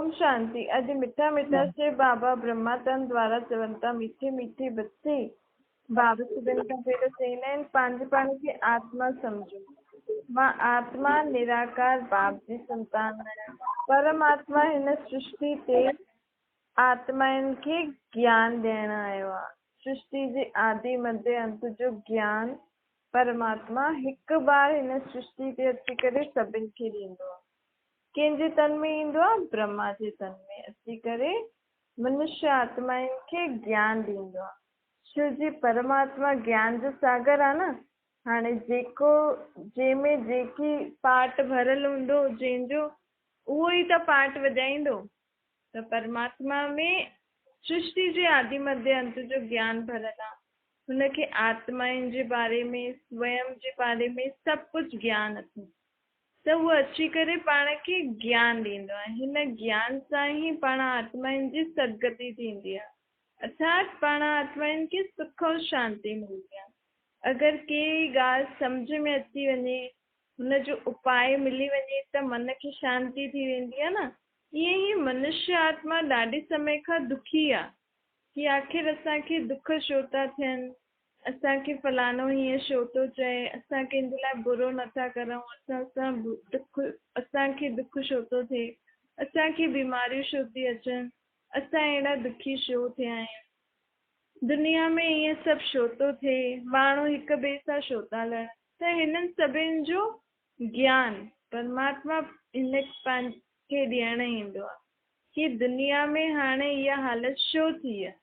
ओम शांति। अॼु मिठा मिठा से बाबा ब्रह्मातन द्वारा चवंता मीठे मीठे बच्चे बाबा सभिनि खां पहिरियों चईंदा आहिनि पंहिंजे पाण खे आत्मा सम्झो। मां आत्मा निराकार बाप जी संतान आहियां। परमात्मा हिन सृष्टि ते आत्माउनि खे ज्ञान ॾियण आयो आहे। सृष्टि जे आदि मध्य अंत जो ज्ञान परमात्मा हिकु बार हिन सृष्टि ते अची करे सभिनि खे ॾींदो आहे। कंहिंजे तन में ईंदो आहे? ब्रह्मा जे तन में अची करे मनुष्य आत्माउनि खे ज्ञान ॾींदो आहे। शिव जी परमात्मा ज्ञान जो सागर आहे न। हाणे जेको जंहिंमें जेकी पाट भरियल हूंदो जंहिंजो उहो ई त पाट वॼाईंदो। त परमात्मा में सृष्टि जे आदि मध्य अंत जो ज्ञान भरियल आहे। हुनखे आत्माउनि जे बारे में स्वयं जे बारे में सभु कुझु ज्ञान अथसि। त उहो अची करे पाण खे ज्ञान ॾींदो आहे। हिन ज्ञान सां ई पाण आत्माउनि जी सदगति थींदी आहे, अर्थात पाण आत्माउनि खे सुख ऐं शांति मिलंदी आहे। अगरि कहिड़ी ॻाल्हि सम्झ में अची वञे, हुनजो उपाय मिली वञे त मन खे शांति थी वेंदी आहे न। ईअं ई मनुष्य आत्मा ॾाढे समय खां दुखी आहे कि आख़िर असांखे दुख छो था थियनि, असांखे फलानो हीअं छो थो चए, असां कंहिंजे लाइ बुरो नथा करूं, असांखे दुख छो थो थिए, असांखे बीमारियूं छो थी अचनि, असां अहिड़ा दुखी छो थिया आहियूं, दुनिया में ईअं सभु छो थो थिए, माण्हू हिक ॿिए सां छो था लड़नि। त हिननि सभिनि जो ज्ञान परमात्मा हिन खे ॾियण ईंदो आहे कि दुनिया में हाणे इहा हालत छो थी आहे।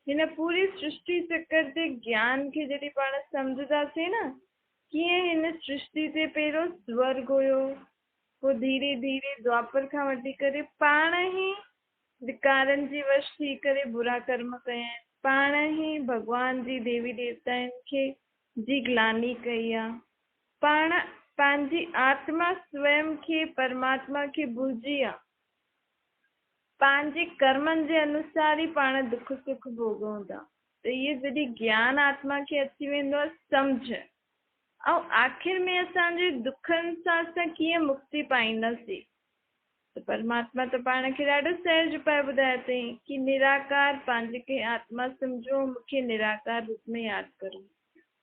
हिन पूरी सृष्टि चक्कर जे ज्ञान खे जॾहिं पाण सम्झंदासीं न, कीअं हिन सृष्टि ते पहिरियों स्वर्ग हुयो, पोइ धीरे धीरे द्वापर खां वठी करे पाण ई विकारनि जी वश थी करे बुरा कर्म कया आहिनि, पाण ई भॻवान जी देवी देवताउनि खे जी ग्लानी कई आहे, पाण पंहिंजी आत्मा स्वयं खे परमात्मा खे भुलिजी आहे। पंहिंजे कर्मनि जे अनुसार ई पाण दुख सुख भोगूं था। त इहे जॾहिं ज्ञान आत्मा खे अची वेंदो आहे सम्झ, ऐं आख़िर में असांजे दुखनि सां असां कीअं मुक्ति पाईंदासीं। त परमात्मा त पाण खे ॾाढो सहज उपाय ॿुधायो अथई कि निराकार पंहिंजे खे आत्मा सम्झो, मूंखे निराकार रूप में यादि करो।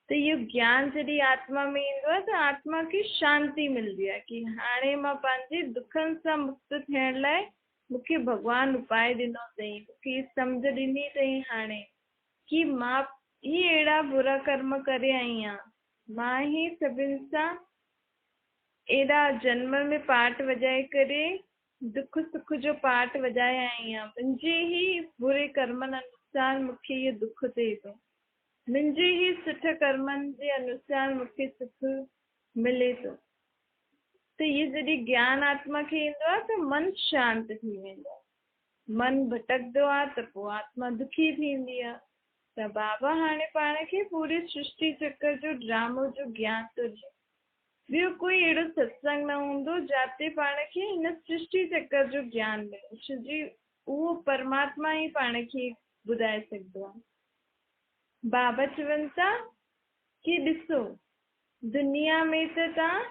त इहो ज्ञान जॾहिं आत्मा में ईंदो आहे त आत्मा खे शांती मिलंदी आहे कि हाणे मां पंहिंजे दुखनि सां मुक्त थियण लाइ मूंखे भॻवान उपाय ॾिनो अथई, मूंखे सम्झ ॾिनी अथई हाणे कि मां ही अहिड़ा बुरा कर्म करे आई आहियां, मां ही सभिनि सां एॾा जन्म में पाठ वॼाए करे दुख सुख जो पाठ वॼाए आई आहियां। मुंहिंजे ही बुरे कर्मनि अनुसार मूंखे इहो दुख थिए थो, मुंहिंजे ही सुठ कर्मनि जे अनुसार मूंखे सुख मिले थो। त इहे जॾहिं ज्ञान आत्मा खे ईंदो आहे त मन शांत थी वेंदो आहे। मन भटकंदो आहे त पोइ आत्मा दुखी थींदी आहे। त बाबा हाणे पाण खे पूरी सृष्टि चक्कर जो ड्रामो जो ज्ञान थो ॾिए। ॿियो कोई अहिड़ो सत्संग न हूंदो जिते पाण खे हिन सृष्टि चक्कर जो ज्ञान मिले। छोजी उहो परमात्मा ई पाण खे ॿुधाए सघंदो आहे। बाबा चवनि था कि ॾिसो, दुनिया में त तव्हां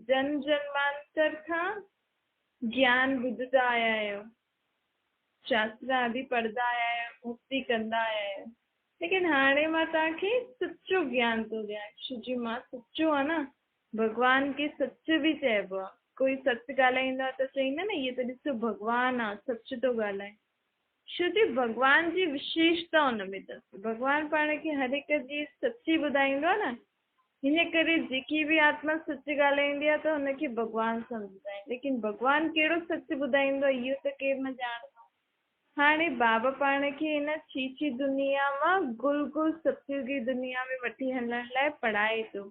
जन्म जन्मांतर खां ज्ञान ॿुधंदा आया आहियो, शास्त्र आदि पढ़ंदा आया आहियो, मुक्ति कंदा आया आहियो, लेकिन हाणे मां तव्हांखे सचो ज्ञान थो ॾियां। छोजी मां सचो आहे न, भॻवान खे सच बि चइबो आहे। कोई सच ॻाल्हाईंदो आहे त चईंदा न इहो त ॾिसो भॻवान आहे, सच थो ॻाल्हाए। छोजी भॻवान जी विशेषता हुन में अथसि। भॻवान पाण खे हर हिक जी सची ॿुधाईंदो आहे न, हिन करे जेकी बि आत्मा सच ॻाल्हाईंदी आहे त हुनखे भॻवान सम्झंदा आहिनि। लेकिन भॻवान कहिड़ो सच ॿुधाईंदो आहे इहो त केरु न ॼाणंदो। हाणे बाबा पाण खे हिन छीछी दुनिया मां गुल गुल सतयुगी दुनिया में वठी हलण लाइ पढ़ाए थो।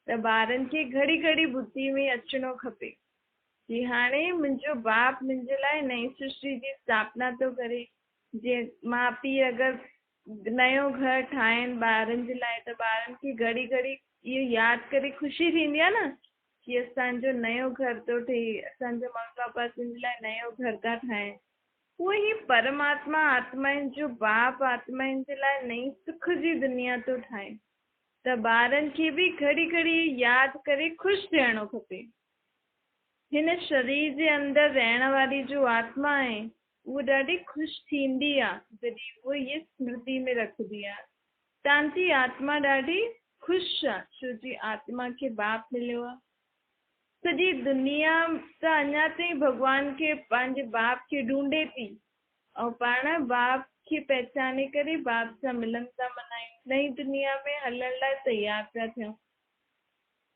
त ॿारनि खे घड़ी घड़ी ॿुधी में अचिणो खपे कि हाणे मुंहिंजो बाप मुंहिंजे लाइ नई सृष्टि जी स्थापना थो करे। जीअं माउ पीउ अगरि नयो घर ठाहिनि ॿारनि जे लाइ त ॿारनि खे घड़ी घड़ी इहो यादि करे ख़ुशी थींदी आहे न कि असांजो नयो घर थो थिए, असांजो मम्मी पापा असांजे लाइ नयो घर था ठाहिनि। उहो ई परमात्मा आत्माउनि जो बाप आत्माउनि जे लाइ नई सुख जी दुनिया थो ठाहे। त ॿारनि खे बि घड़ी घड़ी यादि करे ख़ुशि थियणो खपे हिन शरीर जे अंदर रहण वारी जो आत्मा आहे उहा ॾाढी ख़ुशि थींदी आहे जॾहिं उहा इहे स्मृति में रखंदी आहे। तव्हांजी आत्मा ॾाढी ख़ुशि आहे छो जी आत्मा खे बाप मिलियो आहे। सॼी दुनिया त अञा ताईं भॻवान खे पंहिंजे बाप खे ढूंढे थी ऐं पाण बाप खे पहचाने करे बाप सां मिलन था मल्हायूं, नई दुनिया में हलण लाइ तयार पिया थियूं।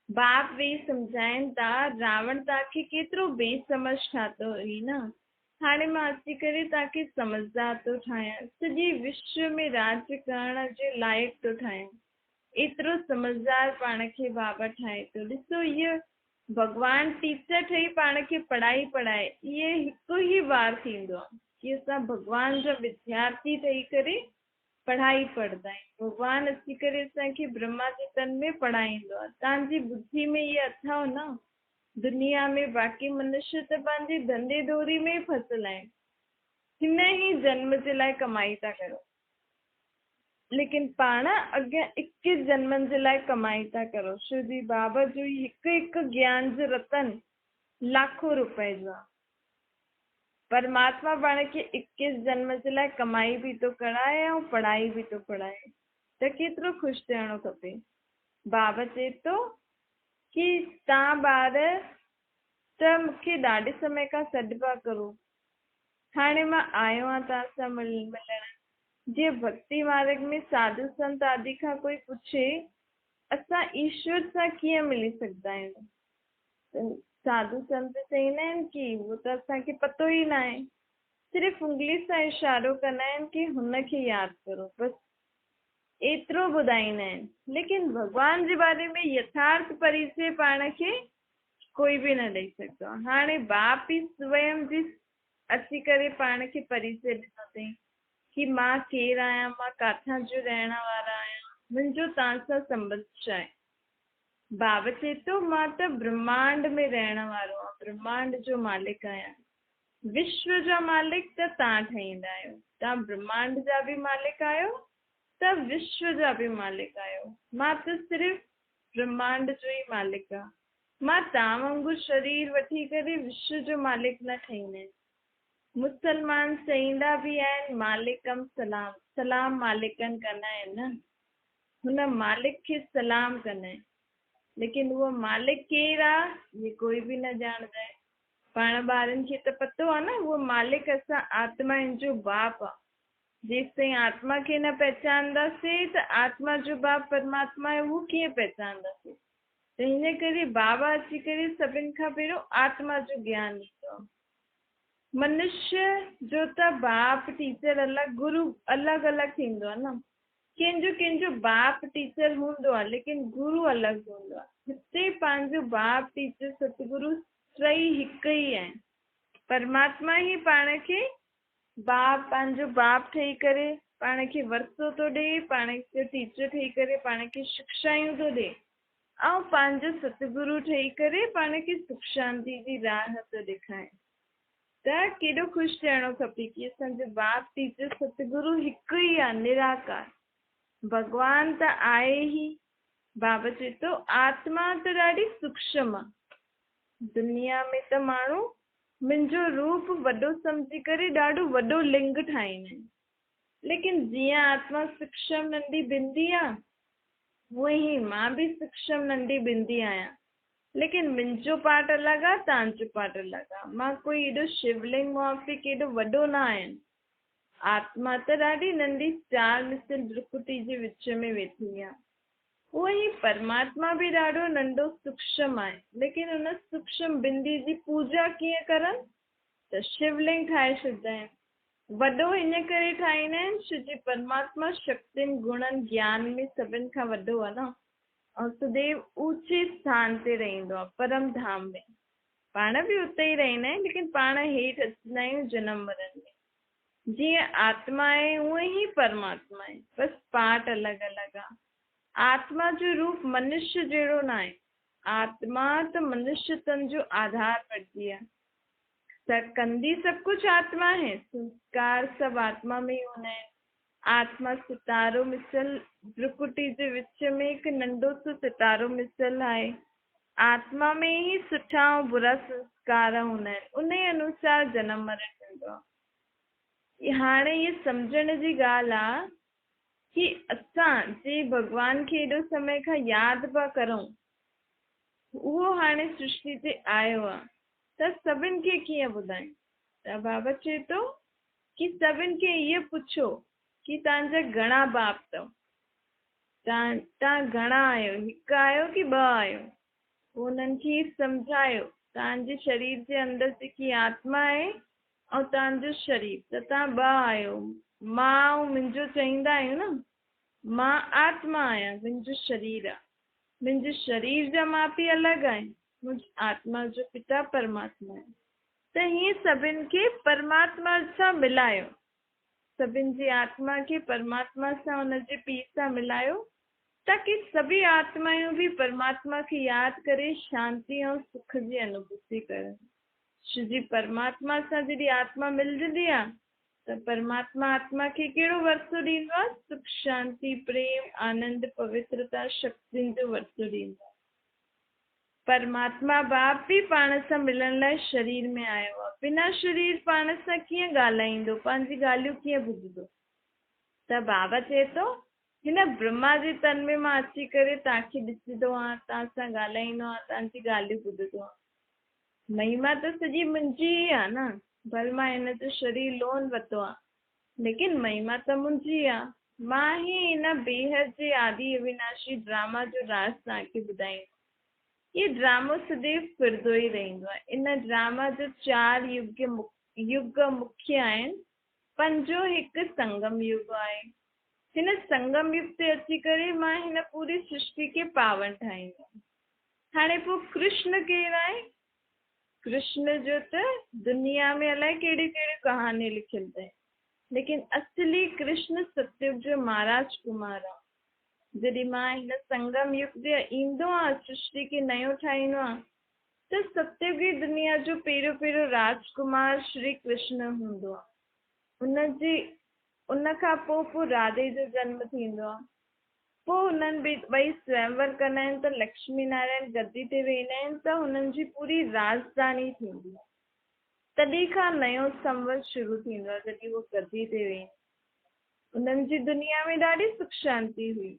बाप वेही सम्झाइनि था रावण तव्हांखे केतिरो बेसमझ ठातो हुई न, हाणे मां अची करे तव्हांखे समझदार थो ठाहियां, सॼे विश्व में राज्य करण जे लाइक़ु थो ठाहियां। एतिरो समझदार पाण खे बाबा ठाहे थो। ॾिसो इहो भॻवान टीचर ठही पाण खे पढ़ाई पढ़ाए, इहे हिकु ई बार थींदो आहे कि असां भॻवान जा विद्यार्थी ठही करे पढ़ाई पढ़ंदा आहियूं। भॻवान अची करे असांखे ब्रह्मा जे तन में पढ़ाईंदो आहे। तव्हांजी बुद्धि में इहे अथव न, दुनिया में बाक़ी मनुष्य त पंहिंजे धंधे दोरी में फसियल आहिनि, हिन ई जन्म जे लाइ कमाई था करो, लेकिन पाण अॻियां 21 जन्मनि जे लाइ कमाई था करो छो जी बाबा जो हिकु हिकु ज्ञान जो रतन लाखों रुपए जो आहे। परमात्मा पाण खे 21 जन्म जे लाइ कमाई बि थो कराए ऐं पढ़ाई बि थो पढ़ाए, त केतिरो ख़ुशि थियणो खपे। बाबा चए थो कि तव्हां ॿार त मूंखे ॾाढे समय खां सॾु पिया करो, हाणे मां आयो आहियां तव्हां सां मिलण। जीअं भक्ति मार्ग में साधु संत आदि खां कोई पुछे असां ईश्वर सां कीअं मिली सघंदा आहियूं, त साधु संत चवंदा आहिनि कि उहो त असांखे पतो ई न आहे, सिर्फ़ु उंगली सां इशारो कंदा आहिनि कि हुनखे यादि करो, बसि एतिरो ॿुधाईंदा आहिनि। लेकिन भॻवान जे बारे में यथार्थ परिचय पाण खे कोई बि न ॾेई सघंदो आहे। हाणे बाप ई स्वयं जी अची करे पाण खे परिचय ॾिनो अथई कि मां केरु आहियां, मां काथां जो रहण वारा आहियां, मुंहिंजो तव्हां सां संबंध छा आहे। बाबा चए थो मां त ब्रह्मांड में रहण वारो आहियां, ब्रह्मांड जो मालिक आहियां। विश्व जा मालिक त तव्हां ठहींदा आहियो, तव्हां ब्रह्मांड जा बि मालिक आहियो त विश्व जा बि मालिक आहियो। मां त सिर्फ़ु ब्रह्मांड जो ई मालिक आहियां। मां तव्हां वांगुरु शरीर वठी करे विश्व जो मालिक न ठहींदा आहिनि। मुसलमान चईंदा बि आहिनि मालिकम सलाम, सलाम मालिकनि कंदा आहिनि न, हुन मालिक खे सलाम कंदा आहिनि, लेकिन उहो मालिक केरु आहे इहे कोई बि न ॼाणंदा आहिनि। पाण ॿारनि खे त पतो आहे न, उहो मालिक असां आत्माउनि जो बाप आहे। जेसि ताईं आत्मा खे न पहचानंदासीं त आत्मा जो बाप परमात्मा आहे उहो कीअं पहचानंदासीं। त हिन करे बाबा अची करे सभिनि खां पहिरियों आत्मा जो ज्ञान ॾींदो आहे। मनुष्य जो त बाप टीचर अलॻि, गुरु अलॻि अलॻि थींदो आहे न, कंहिंजो बाप टीचर हूंदो आहे लेकिन गुरु अलॻि हूंदो आहे। हिते पंहिंजो बाप टीचर सतगुरु टई हिकु ई आहिनि। परमात्मा ई पाण खे बाप, पंहिंजो बाप ठही करे पाण खे वरतो थो ॾे, पाण खे टीचर ठही करे पाण खे शिक्षायूं थो ॾे, ऐं पंहिंजो सतगुरु ठही करे पाण खे सुख शांति जी राह थो ॾेखारे। त केॾो ख़ुशि थियणो खपे कि असांजो बाप टीचर सतगुरु हिकु ई आहे, निराकार। भॻवान त आहे ई। बाबा चए थो आत्मा त ॾाढी सूक्ष्म आहे, दुनिया में त माण्हू मुंहिंजो रूप वॾो सम्झी करे ॾाढो वॾो लिंग ठाहींदा आहिनि, लेकिन जीअं आत्मा सूक्ष्म नंढी बिंदी आहे उहे ई मां बि सूक्ष्म नंढी बिंदी आहियां, लेकिन मुंहिंजो पार्ट अलॻि आहे, तव्हांजो पार्ट अलॻि आहे। मां कोई एॾो शिवलिंग माफ़िक एॾो वॾो न आहियां। आत्मा त ॾाढी नंढी 4 मिसल भ्रुकुटी जे विच में वेठी आहे। उहो ई परमात्मा बि ॾाढो नंढो सूक्ष्म आहे, लेकिन हुन सूक्ष्म बिंदी जी पूजा कीअं करनि त शिवलिंग ठाहे छॾींदा आहिनि। वॾो हिन करे ठाहींदा आहिनि छो जो परमात्मा शक्तियुनि गुणनि ज्ञान में सभिनि खां वॾो आहे न, ऐं सदैव ऊचे स्थान ते रहंदो आहे, परम धाम में। पाण बि उते ई रहंदा आहियूं, लेकिन पाण हेठि अचंदा आहियूं जनम मरण में। जीअं आत्मा आहे उअं ई परमात्मा आहे, बसि पार्ट अलॻि अलॻि आहे। आत्मा जो रूप मनुष्य जहिड़ो न आहे। आत्मा त मनुष्य तन जो आधार पड़ती है, कंदी सब कुछ आत्मा है, संस्कार सब आत्मा में ही होना है। आत्मा सितारो मिसल भ्रुकुटी जे विच में हिकु नंढो सो सितारो मिसल आहे। आत्मा में ही सुठा ऐं बुरा संस्कार हूंदा आहिनि उन अनुसार जनम मरण थींदो आहे। हाणे ये सम्झण जी ॻाल्हि आहे कि असां जे भॻवान खे एॾो समय खां यादि पिया करूं, उहो हाणे सृष्टि ते आयो आहे, त सभिनि खे कीअं ॿुधायूं? त बाबा चए थो कि सभिनि खे इहो पुछो कि तव्हांजा घणा बाप अथव, तव्हां घणा आहियो, हिकु आहियो कि ॿ आहियो? पोइ उन्हनि खे सम्झायो तव्हांजे शरीर जे अंदरि जेकी आत्मा आहे ऐं तव्हांजो शरीर, त तव्हां ॿ आहियो। मां ऐं मुंहिंजो चईंदा आहियूं न, मां आत्मा आहियां, मुंहिंजो शरीर आहे, मुंहिंजे शरीर जा माउ पीउ अलॻि आहिनि, मुंहिंजी आत्मा जो पिता परमात्मा आहे। त हीअं सभिनि खे परमात्मा सां मिलायो, सभिनि जी आत्मा खे परमात्मा सां हुनजे पीउ सां मिलायो, ताकि सभी आत्मायूं भी परमात्मा खे यादि करे शांति ऐं सुख जी अनुभूति करनि। जी परमात्मा सां जॾहिं आत्मा मिलंदी आहे त परमात्मा आत्मा खे कहिड़ो वरतो ॾींदो आहे? सुख, शांति, प्रेम, आनंद, पवित्रता, शक्तियुनि जो वरतो ॾींदो आहे। परमात्मा बाप भी पाण सां मिलण लाइ शरीर में आयो आहे। बिना शरीर पाण सां कीअं ॻाल्हाईंदो, पंहिंजी ॻाल्हियूं कीअं ॿुधंदो? त बाबा चए थो हिन ब्रह्मा जे तन में मां अची करे तव्हांखे ॾिसंदो आहियां, तव्हां सां ॻाल्हाईंदो आहियां, तव्हांजी ॻाल्हियूं ॿुधंदो आहियां। महिमा त सॼी मुंहिंजी ई आहे न, भले मां हिन जो शरीर लोन वरितो आहे, लेकिन महिमा त मुंहिंजी आहे। मां ही हिन बेहद जे आदि अविनाशी ड्रामा जो राज़ तव्हांखे ॿुधाईंदो। ये ड्रामो सदैव फिरंदो ई रहंदो आहे। इन ड्रामा जो 4 युग मुख्य आहिनि। पंजो हिकु संगम युग आहे। हिन संगम युग ते अची करे मां हिन पूरी सृष्टि खे पावन ठाहींदमि। हाणे पोइ कृष्ण केरु आहे? कृष्ण जो त दुनिया में अलाए कहिड़ी कहिड़ी कहानी लिखियल अथई, लेकिन असली कृष्ण सतयुग जो महाराज कुमार आहे। जॾहिं मां हिन संगम युग ते ईंदो आहे, सृष्टि खे नयो ठाहींदो आहे, त सतयुगी दुनिया जो पहिरियों राजकुमार श्री कृष्ण हूंदो आहे। उन खां पोइ राधे जो जनम थींदो आहे। पोइ हुननि ॿई स्वयंवर कंदा आहिनि त लक्ष्मी नारायण गद्दी ते वेंदा आहिनि, त हुननि जी पूरी राजधानी थींदी आहे। तॾहिं खां नयो संवत शुरू थींदो आहे, जॾहिं उहो गद्दी ते वेंदा। उन्हनि जी दुनिया में ॾाढी सुख शांति हुई।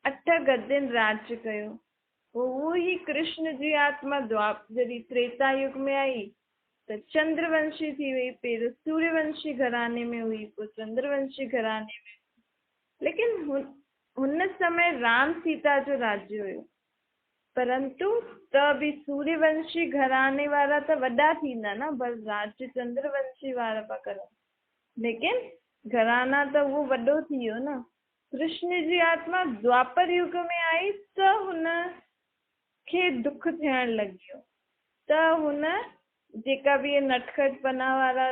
8 गद्दियुनि राज्य कयो। पोइ उहो ई कृष्ण जी आत्मा जॾहिं त्रेता युग में आई त चंद्रवंशी थी वई। पहिरियों सूर्यवंशी घराने में हुई, पोइ चंद्रवंशी घराने में। लेकिन हुन समय राम सीता जो राज्य हुयो, परंतु त बि सूर्यवंशी घराने वारा त वॾा थींदा न, बस राज्य चंद्रवंशी वारा पिया करनि, लेकिन घराना त उहो वॾो थी वियो न। कृष्ण जी आत्मा द्वापर युग में आई त हुन खे दुख थियण लॻियो, त हुन जेका बि नटखट पना वारा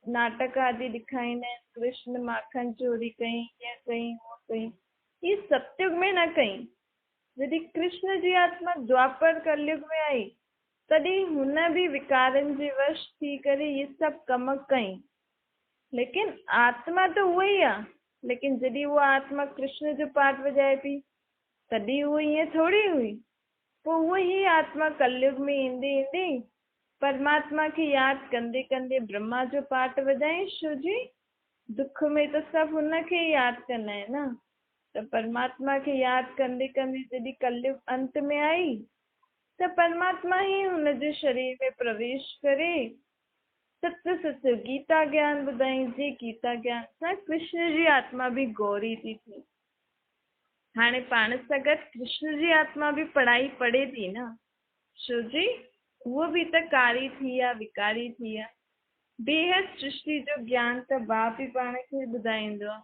नाटक आदि ॾेखारींदा आहिनि, कृष्ण माखन चोरी कई, हीअं कई, उहो कई, ये सतयुग में न कई। जॾहिं कृष्ण जी आत्मा द्वापर कलयुग में आई, तॾहिं हुन बि विकारनि जे वश थी करे ये सभु कम कई। लेकिन आत्मा त उहा ई आहे, लेकिन जॾहिं उहा आत्मा कृष्ण जो पाठ वॼाए पई, तॾहिं उहा ईअं थोरी हुई। पोइ उहा ई आत्मा कलयुग में ईंदे ईंदे परमात्मा खे यादि कंदे कंदे ब्रह्मा जो पाठ वॼाई। छो जी दुख में त सभु हुनखे यादि कंदा आहिनि न। त परमात्मा खे यादि कंदे कंदे जॾहिं कलयुग अंत में आई, त परमात्मा ई हुनजे शरीर में प्रवेश करे सच गीता ज्ञान ॿुधाई। जी गीता ज्ञान सां कृष्ण जी आत्मा बि गौरी थी थी। हाणे पाण सां गॾु कृष्ण जी आत्मा बि पढ़ाई पढ़े थी न, छो जी उहो बि त कारी थी आहे, विकारी थी आहे। बेहद सृष्टि जो ज्ञान त बाप ई पाण खे ॿुधाईंदो आहे।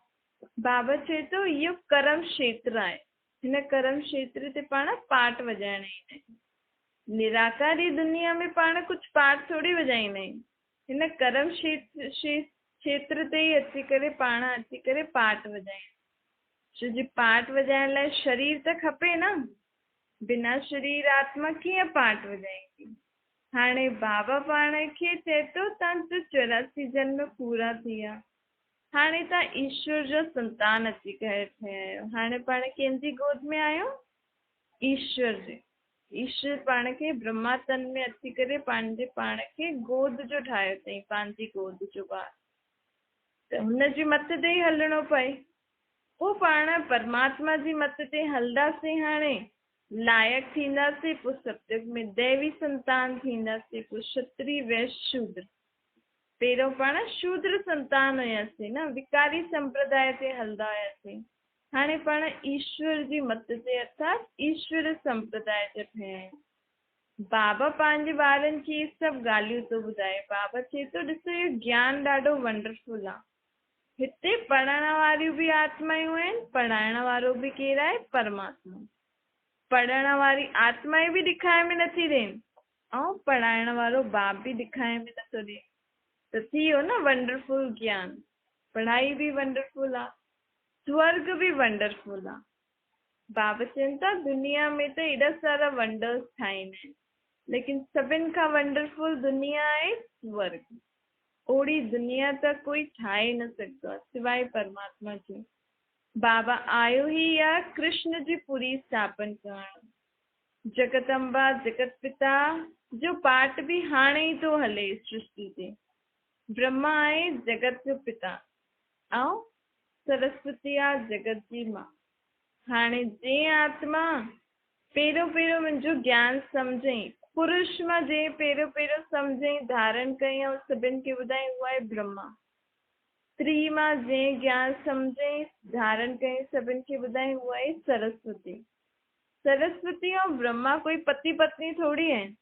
बाबा चए थो इहो कर्म क्षेत्र आहे। हिन कर्म क्षेत्र ते पाण पाठ वॼाइण ईंदा आहियूं। निराकारी दुनिया में पाण कुझु पाठ थोरी वॼाईंदा आहियूं। हिन कर्म क्षेत्र ते ई अची करे पाण अची करे पाठ वॼायूं। छो जी पाठ वॼाइण लाइ शरीर त खपे न, बिना शरीर आत्मा कीअं पाठ वॼाईंदी। हाणे बाबा पाण खे चए थो तव्हांजा 84 जन्म पूरा थी विया, हाणे तव्हां ईश्वर जो संतान अची करे ठहिया आहियो। हाणे पाण कंहिंजी गोद में आहियो? ईश्वर जे। ईश्वर पाण खे ब्रह्मा तन में अची करे पंहिंजे पाण खे गोद जो ठाहियो अथई, पंहिंजी गोद जो ॿार, त हुनजी मत ते ई हलणो पए। पोइ पाण परमात्मा जी मत ते हलंदासीं, हाणे लायक थींदासीं, पोइ सत्युग में दैवी संतान थींदासीं, पोइ क्षत्रिय वैश्य शूद्र। पहिरियों पाण शूद्र संतान हुयासीं न, विकारी संप्रदाय ते हलंदा हुयासीं। हाणे पाण ईश्वर जी मत ते अर्थात ईश्वर संप्रदाय ते ठहिया आहियूं। बाबा पंहिंजे ॿारनि खे इहे सभु ॻाल्हियूं थो ॿुधाए। बाबा चए थो, ॾिसो इहो ज्ञान ॾाढो वंडरफुल आहे। हिते पढ़ण वारियूं बि आत्मायूं आहिनि, पढ़ाइण वारो बि केरु आहे? परमात्मा। पढ़ण वारी आत्माएं बि ॾिखाए में नथी ॾियनि ऐं पढ़ाइण वारो बाप बि ॾिखाए में नथो ॾिए, त थी वियो न वंडरफुल ज्ञान। पढ़ाई बि वंडरफुल आहे, स्वर्ग बि वंडरफुल आहे। बाबा चवनि था दुनिया में त एॾा सारा वंडर्स ठाहींदा आहिनि, लेकिन सभिनि खां वंडरफुल दुनिया आहे स्वर्ग। ओड़ी दुनिया त कोई ठाहे न सघंदो आहे सिवाय परमात्मा जे। बाबा आयो ई आहे कृष्ण जी पुरी स्थापन करण। जगदम्बा जगत पिता जो पाठ बि हाणे ई थो हले सृष्टि ते। ब्रह्मा आहे जगत जो पिता ऐं सरस्वती आहे जगत जी मां। हाणे जे आत्मा पहिरियों पहिरियों मुंहिंजो ज्ञान सम्झई, पुरुष मां जे पहिरियों पहिरियों सम्झई, धारण कई ऐं सभिनि खे ॿुधाई, उहा आहे ब्रह्मा। स्त्री मां जे ज्ञान सम्झई, धारण कई, सभिनि खे ॿुधाई, उहा आहे सरस्वती। सरस्वती ऐं ब्रह्मा कोई पति पत्नी थोड़ी आहिनि।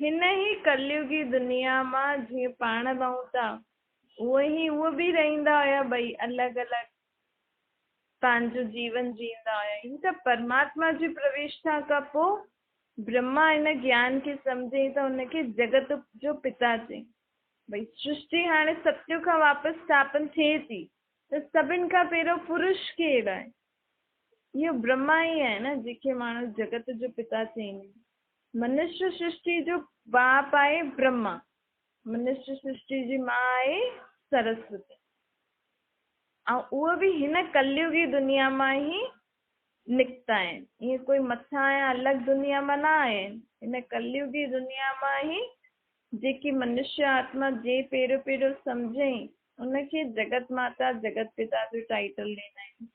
हिन ई कलयुगी दुनिया मां जीअं पाण रहूं था, उहे बि रहंदा हुया, ॿई अलॻि अलॻि पंहिंजो जीवन जींदा हुया। ही त परमात्मा जी प्रवेशता खां पोइ ब्रह्मा हिन ज्ञान खे सम्झई त हुनखे जगत जो पिता चई। भई सृष्टि हाणे सत्युग खां वापसि स्थापन थिए थी, त सभिनि खां पहिरियों पुरुष केरु आहे? इहो ब्रह्मा ई आहे न, जंहिंखे माण्हू जगत जो पिता चईंदा आहिनि। मनुष्य सृष्टि जो बाप आहे ब्रह्मा, मनुष्य सृष्टि जी मां आहे सरस्वती। ऐं उहे बि हिन कलयुगी दुनिया मां ई निकिता आहिनि। ईअं कोई मथां या अलॻि दुनिया मां न आया आहिनि। हिन कलयुगी दुनिया मां ई जेकी मनुष्य आत्मा जे पहिरियों पहिरियों सम्झई, उनखे जगत माता जगत पिता जो टाइटल ॾींदा आहिनि।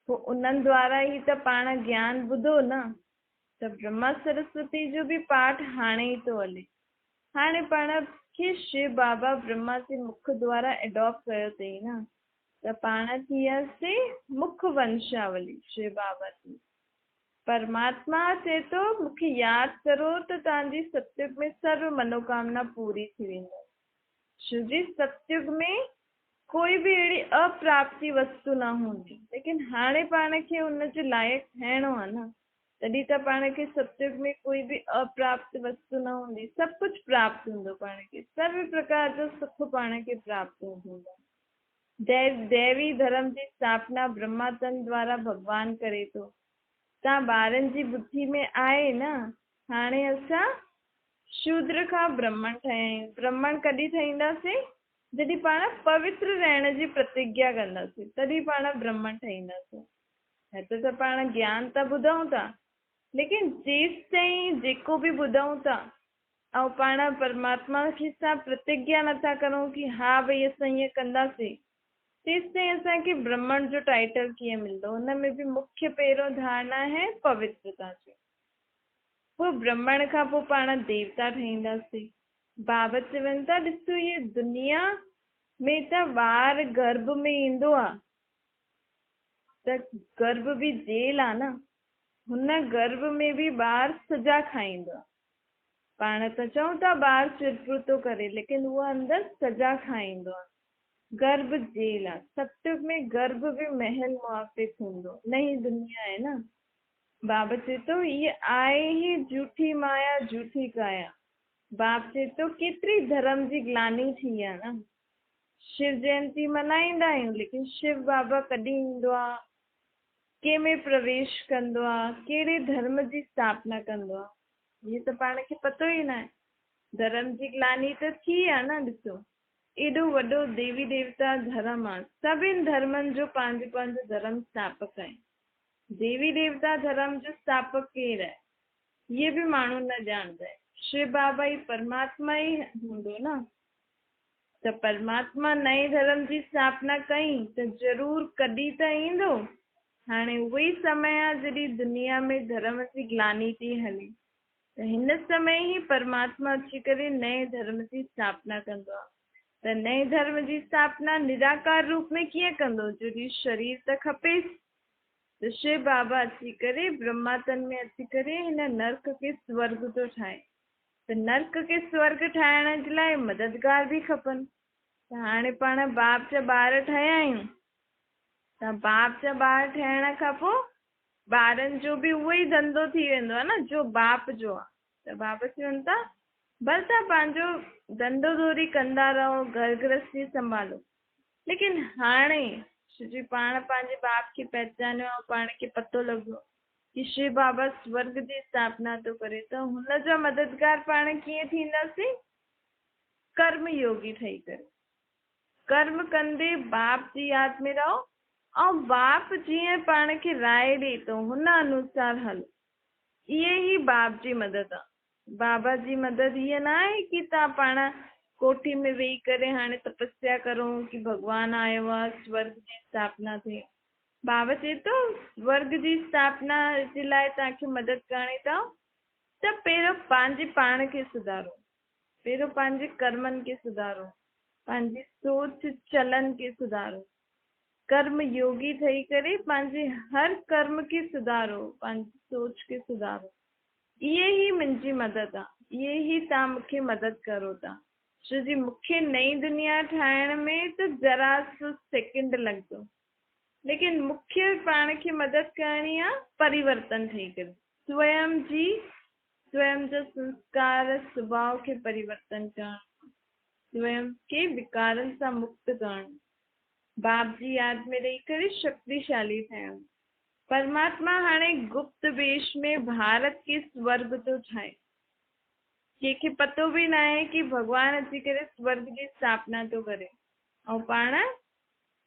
पोइ उन्हनि द्वारा ई त पाण ज्ञान ॿुधो न। त ब्रह्मा सरस्वती जो बि पाठ हाणे ई थो हले। हाणे पाण खे शिव बाबा ब्रह्मा जे मुख द्वारा एडॉप्ट कयो अथई न, त पाण थी वियासीं मुख वंशावली शिव बाबा जी। परमात्मा चए थो मूंखे यादि करो त तव्हांजी सत्युग में सर्व मनोकामना पूरी थी वेंदव। शिव जी सत्युग में कोई बि अहिड़ी अप्राप्ति वस्तु न हूंदी, लेकिन हाणे पाण खे हुनजे लाइक़ु ठहिणो आहे न, तॾहिं त पाण खे सत्युग में कोई बि अप्राप्त वस्तु न हूंदी, सभु कुझु प्राप्त हूंदो। पाण खे सर्व प्रकार जो सुख पाण खे प्राप्त हूंदो। दैवी धर्म जी स्थापना ब्रह्मा तन द्वारा भगवान करे थो। तव्हां ॿारनि जी बुद्धि में आहे न, हाणे असां शूद्र खां ब्राह्मण ठहिया आहियूं। ब्राह्मण कॾहिं ठहींदासीं? जॾहिं पाण पवित्र रहण जी प्रतिज्ञा कंदासीं, तॾहिं पाण ब्राह्मण ठहींदासीं। हिते त पाण ज्ञान त ॿुधूं था, लेकिन जेसि ताईं जेको बि ॿुधूं था ऐं पाण परमात्मा खे सां प्रतिज्ञा नथा करूं कि हा भई असां ईअं कंदासीं, तेसि ताईं असांखे ब्राह्मण जो टाइटल कीअं मिलंदो? हुन में बि मुख्य पहिरियों धारणा आहे पवित्रता जो। पोइ ब्राह्मण खां पोइ पाण देवता ठहींदासीं। बाबा चवनि था, ॾिसो इहे दुनिया में त ॿार गर्भ में ईंदो आहे, त गर्भ बि जेल आहे न। हुन गर्भ में बि ॿार सजा खाईंदो आहे। पाण त चऊं था ॿार चिरपुर थो करे, लेकिन उहो अंदरि सजा खाईंदो आहे। गर्भ जेल आहे। सत्युग में गर्भ बि महल मुआफ़िक हूंदो, नई दुनिया आहे न। बाबा चए थो ये आहे ही झूठी माया झूठी काया। बाप चए थो केतिरी धर्म जी ग्लानी थी आहे न। शिव जयंती मल्हाईंदा आहियूं, लेकिन शिव बाबा कॾहिं ईंदो आहे, कंहिंमें प्रवेश कंदो आहे, कहिड़े धर्म जी स्थापना कंदो आहे, इहे त पाण खे पतो ई न आहे। धर्म जी ग्लानी त थी आहे न। ॾिसो एॾो वॾो देवी देवता धर्म आहे, सभिनि धर्मनि जो पंहिंजो पंहिंजो धर्म स्थापक आहे। देवी देवता धर्म जो स्थापक केरु आहे? ये भी माण्हू न ॼाणदा आहिनि। शिव बाबा ई परमात्मा ई हूंदो न, त परमात्मा नए धर्म जी स्थापना कई त ज़रूर कॾहिं त ईंदो। हाणे उहो ई समय आहे जॾहिं दुनिया में धर्म जी ग्लानी थी हले, त हिन समय ई परमात्मा अची करे नए धर्म जी स्थापना कंदो आहे। त नए धर्म जी स्थापना निराकार रूप में कीअं कंदो, जॾहिं शरीर त खपेसि। त शिव बाबा अची करे ब्रह्मा तन में अची करे हिन नर्क खे स्वर्ग थो ठाहे। त नर्क खे स्वर्ग ठाहिण जे लाइ मददगार बि खपनि। त हाणे पाण बाप जा ॿार ठहिया आहियूं, त बाप जा ॿार ठहिण खां पोइ ॿारनि जो बि उहो ई धंधो थी वेंदो आहे न जो बाप जो आहे। त बाप चवनि था भले तव्हां पंहिंजो धंधो धोरी कंदा रहो, घर गृहस्थी संभालो, लेकिन हाणे जी पाण पंहिंजे बाप खे पहचानियो ऐं पाण खे पतो लॻो कि शिव बाबा स्वर्ग जी स्थापना थो करे, त हुनजा मददगार पाण कीअं थींदासीं? कर्म योगी ठही करे कर्म कंदे बाप जी यादि में रहो, ऐं बाप जीअं पाण खे राय ॾे थो हुन अनुसार हलो। इहे ई बाप जी मदद आहे। बाबा जी मदद हीअ न आहे कि तव्हां पाण कोठी में वेही करे हाणे तपस्या करो कि भॻवानु आयो आहे, स्वर्ग जी स्थापना थिए। बाबा चए थो स्वर्ग जी स्थापना जे लाइ तव्हांखे मदद करणी अथव त पहिरियों पंहिंजे पाण खे सुधारो, पहिरियों पंहिंजे कर्मनि खे सुधारो, पंहिंजी सोच चलन खे सुधारो, कर्म योगी ठही करे पंहिंजे हर कर्म खे सुधारो, पंहिंजी सोच खे सुधारो। इहे ई मुंहिंजी मदद आहे, इहे ई तव्हां मूंखे मदद करो था। छो जी मूंखे नई दुनिया ठाहिण में त जरा सो सेकेंड लॻंदो, लेकिन मूंखे पाण खे मदद करणी आहे परिवर्तन ठही करे, स्वयं जा संस्कार स्वभाव खे परिवर्तन करणु, स्वयं खे विकारनि सां मुक्त करणु, बाप जी यादि में रही करे शक्तिशाली थियणु। परमात्मा हाणे गुप्त वेश में भारत खे स्वर्ग थो ठाहे। कंहिंखे पतो बि न आहे कि भॻवानु अची करे स्वर्ग जी स्थापना थो करे, ऐं पाण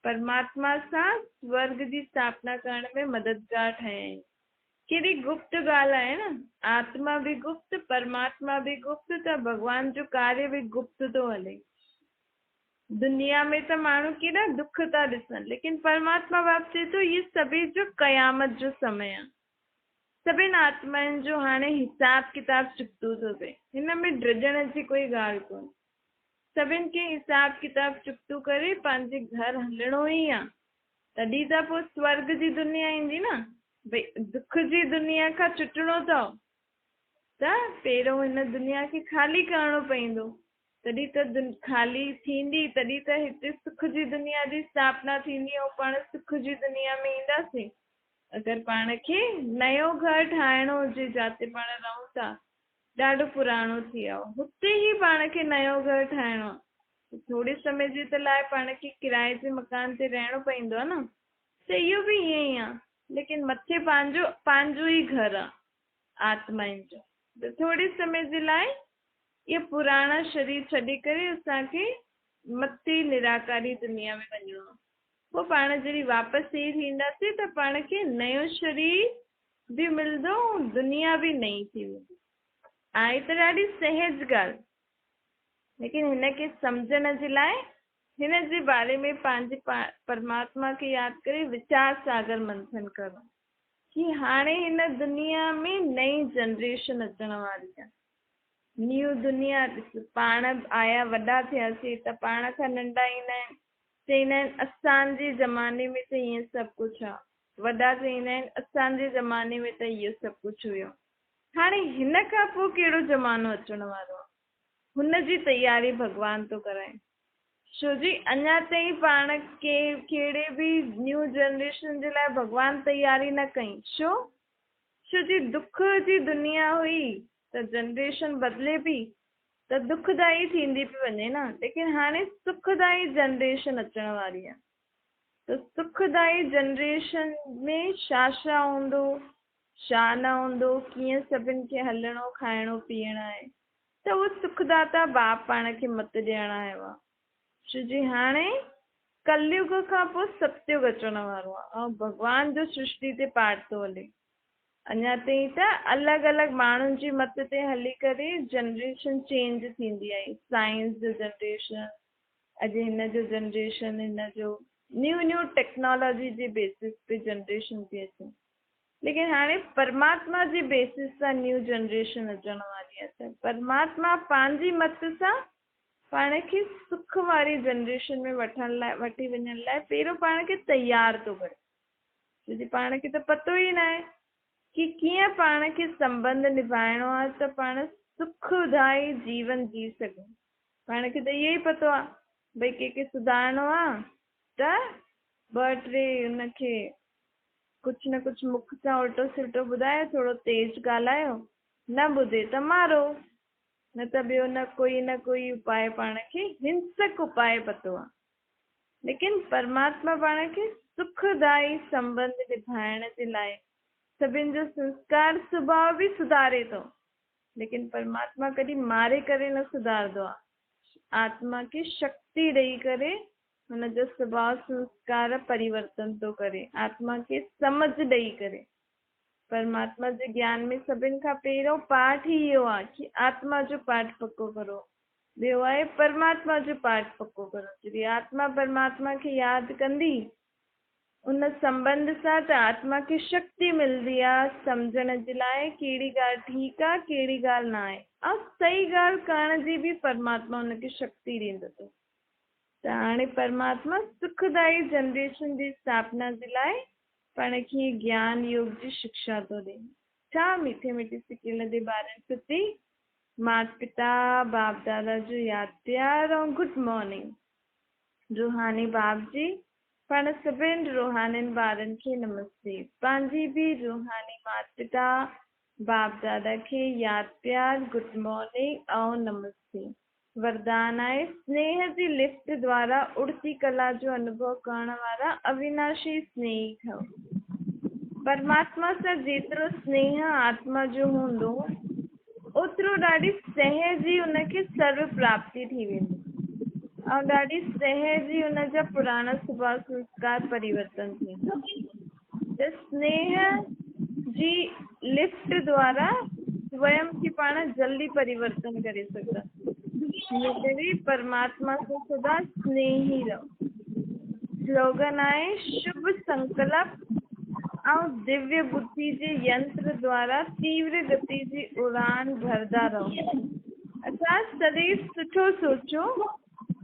परमात्मा सां स्वर्ग जी स्थापना करण में मददगार ठहिया आहियूं। केॾी गुप्त ॻाल्हि आहे न, आत्मा बि गुप्त, परमात्मा बि गुप्त, त भॻवान जो कार्य बि गुप्त थो हले। दुनिया में त माण्हू केॾा दुख था ॾिसनि, लेकिन परमात्मा बाप चए थो इहे सभी जो क़यामत जो समय आहे। सभिनि आत्माउनि जो हाणे हिसाब किताब चुकतो थो थिए, हिन में डिॼण जी कोई ॻाल्हि कोन्हे। सभिनि खे हिसाब किताब चुकतो करे पंहिंजे घर हलणो ई आहे, तॾहिं त पोइ स्वर्ग जी दुनिया ईंदी न। भई दुख जी दुनिया खां छुटणो अथव त पहिरियों हिन दुनिया खे ख़ाली करणो पवंदो, तॾहिं त ख़ाली थींदी, तॾहिं त हिते सुख जी दुनिया जी स्थापना थींदी ऐं पाण सुख जी दुनिया में ईंदासीं। अगरि पाण खे नयो घर ठाहिणो हुजे, जिते पाण रहूं था ॾाढो पुराणो थी वियो, हुते ई पाण खे नयो घर ठाहिणो आहे, थोरे समय जे त लाइ पाण खे किराए जे मकान ते रहणो पवंदो आहे न। त इहो बि ईअं ई आहे, लेकिन मथे पंहिंजो ई घर आहे आत्माउनि जो। त थोरे समय जे लाइ इहे पुराणा शरीर छॾे करे असांखे मथे निराकारी दुनिया में वञिणो आहे। पोइ पाण जॾहिं वापसि ई थींदासीं त पाण खे नयो शरीर बि मिलंदो, दुनिया बि नई थी वेंदी। आहे त ॾाढी सहज ॻाल्हि, लेकिन हिनखे सम्झण जे लाइ हिन जे बारे में पंहिंजे परमात्मा खे यादि करे वीचार सागर मंथन करो कि हाणे हिन दुनिया में नई जनरेशन अचण वारी आहे। न्यू दुनिया, पाण आया वॾा थियासीं त पाण खां नंढा ईंदा आहिनि, चईंदा आहिनि असांजे ज़माने में त ईअं सभु कुझु आहे, वॾा चईंदा आहिनि असांजे ज़माने में त इहो सभु कुझु हुयो। हाणे हिन खां पोइ कहिड़ो ज़मानो अचण वारो आहे, हुन जी तयारी भॻवान थो कराए। छो जी अञा ताईं पाण के कहिड़े बि न्यू जनरेशन जे लाइ भॻवान तयारी न कई। छो जी दुख जी दुनिया हुई त जनरेशन बदिले पई त दुखदाई थींदी पई वञे न, लेकिन हाणे सुखदाई जनरेशन अचण वारी आहे। त सुखदाई जनरेशन में छा हूंदो, छा न हूंदो, कीअं सभिनि खे हलणो खाइणो पीअणो आहे, त उहो सुखदाता बाप पाण खे मत ॾियण आयो आहे। छो जी हाणे कलयुग खां पोइ सतयुग अचण वारो आहे ऐं भॻवान जो सृष्टि ते पाठ थो हले। अञा ताईं त अलॻि अलॻि माण्हुनि जी मत ते हली करे जनरेशन चेंज थींदी आहे। साइंस जो जनरेशन, अॼु हिन जो जनरेशन, हिन जो न्यू टेक्नोलॉजी जे बेसिस पे जनरेशन थी अचे। लेकिन हाणे परमात्मा जे बेसिस सां न्यू जनरेशन अचण वारी आहे। त परमात्मा पंहिंजी मत सां पाण खे सुख वारी जनरेशन में वठी वञण लाइ पहिरियों पाण खे तयार थो करे। छोजी पाण खे त पतो ई न आहे कि कीअं पाण खे संबंध निभाइणो आहे त पाण सुखदाई जीवन जी सघूं। पाण खे त इहो ई पतो आहे भई कंहिंखे सुधारणो आहे त 2-3 हुनखे कुझु न कुझु मुख सां उल्टो सिल्टो ॿुधायो, थोरो तेज ॻाल्हायो, न ॿुधे त मारो, न त ॿियो न कोई उपाय पाण खे हिंसक उपाय पतो आहे। लेकिन परमात्मा पाण खे सुखदाई संबंध निभाइण जे लाइ सभिनि जो संस्कार स्वभाव बि सुधारे थो। लेकिन परमात्मा कॾहिं मारे करे न सुधारंदो आहे। आत्मा खे शक्ति ॾेई करे हुनजो स्वभाव संस्कार परिवर्तन थो करे, आत्मा खे समझ ॾेई करे। परमात्मा जे ज्ञान में सभिनि खां पहिरियों पाठ ई इहो आहे कि आत्मा जो पाठ पको करो, ॿियो आहे परमात्मा जो पाठ पको करो। जॾहिं आत्मा परमात्मा खे यादि कंदी उन संबंध सां त आत्मा खे शक्ति मिलंदी आहे सम्झण जे लाइ कहिड़ी ॻाल्हि ठीकु आहे, कहिड़ी ॻाल्हि न आहे, ऐं सही ॻाल्हि करण जी बि परमात्मा हुनखे शक्ति ॾींदो। त हाणे परमात्मा सुखदाई जनरेशन जी स्थापना जे लाइ पाण खे ज्ञान योग जी शिक्षा थो ॾे। छा मीठे मीठे सिकियल जे ॿारनि प्रति माता पिता बाप दादा जो यादि प्यार ऐं गुड मॉर्निंग। रूहानी बाप जी पाण सभिनि रूहानियुनि ॿारनि खे नमस्ते। पंहिंजी बि रूहानी माता पिता बाप दादा खे यादि प्यार गुड मॉर्निंग ऐं नमस्ते। वरदान आहे स्नेह जी लिफ्ट द्वारा उड़ती कला जो अनुभव करण वारा अविनाशी स्नेही ठहो। परमात्मा सां जेतिरो स्नेह आत्मा जो हूंदो ओतिरो ॾाढी सहज ई हुनखे सर्व प्राप्ति थी वेंदी ऐं ॾाढी सहज ई हुनजा पुराणा स्वभाव संस्कार परिवर्तन थींदा। त स्नेह जी लिफ्ट द्वारा स्वयं खे पाण जल्दी परिवर्तन करे सघंदा। करे परमात्मा से सदा स्नेही रहो। स्लोगन आहे शुभ संकल्प और दिव्य बुद्धि जे यंत्र द्वारा तीव्र गति जी उड़ान भरदा रहो। असां सदैव सुठो सोचो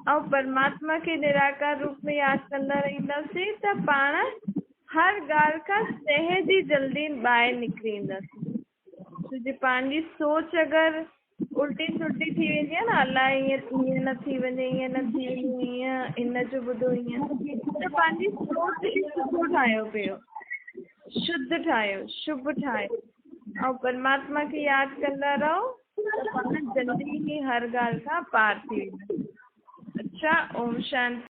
और परमात्मा के निराकार रूप में याद कंदा रहींदासीं त पाण हर ॻाल्हि खां सहज ई जल्दी ॿाहिरि निकिरी ईंदासीं। छोजी पंहिंजी सोच अगरि उल्टी सुल्टी थी वेंदी आहे न, अलाए ईअं न थी वञे, ईअं न थी वञे, ईअं इन जो ॿुधो ईअं, त पंहिंजी सोच खे सुठो ठाहियो, पहिरियों शुद्ध ठाहियो, शुभ ठाहियो ऐं परमात्मा खे यादि कंदा रहो त पाण जल्दी ई हर ॻाल्हि खां पार थी वेंदा। अच्छा, ओम शांति।